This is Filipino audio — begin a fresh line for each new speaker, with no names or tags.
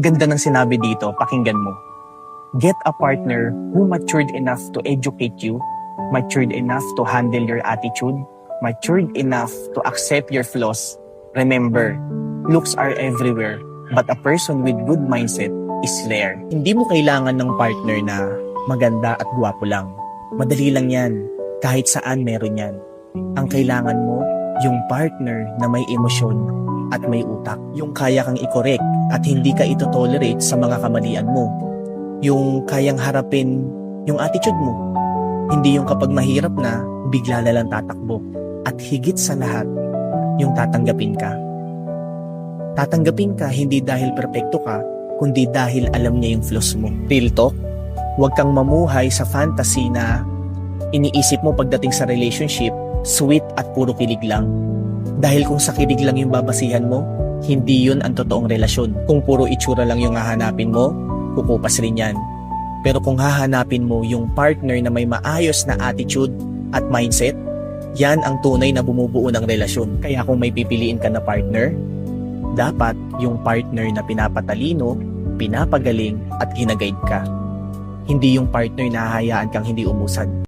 ganda ng sinabi dito, pakinggan mo. Get a partner who matured enough to educate you, matured enough to handle your attitude, matured enough to accept your flaws. Remember, looks are everywhere, but a person with good mindset is rare. Hindi mo kailangan ng partner na maganda at gwapo lang. Madali lang yan. Kahit saan meron yan. Ang kailangan mo, yung partner na may emosyon at may utak. Yung kaya kang i-correct at hindi ka ito-tolerate sa mga kamalian mo. Yung kayang harapin yung attitude mo. Hindi yung kapag mahirap na, bigla na lang tatakbo. At higit sa lahat, yung tatanggapin ka. Tatanggapin ka hindi dahil perpekto ka, kundi dahil alam niya yung flaws mo. Real talk, huwag kang mamuhay sa fantasy na iniisip mo pagdating sa relationship, sweet at puro kilig lang. Dahil kung sa kilig lang yung babasihan mo, hindi yun ang totoong relasyon. Kung puro itsura lang yung hahanapin mo, kukupas rin yan. Pero kung hahanapin mo yung partner na may maayos na attitude at mindset, yan ang tunay na bumubuo ng relasyon. Kaya kung may pipiliin ka na partner, dapat yung partner na pinapatalino, pinapagaling at ginaguide ka. Hindi yung partner na hahayaan kang hindi umusad.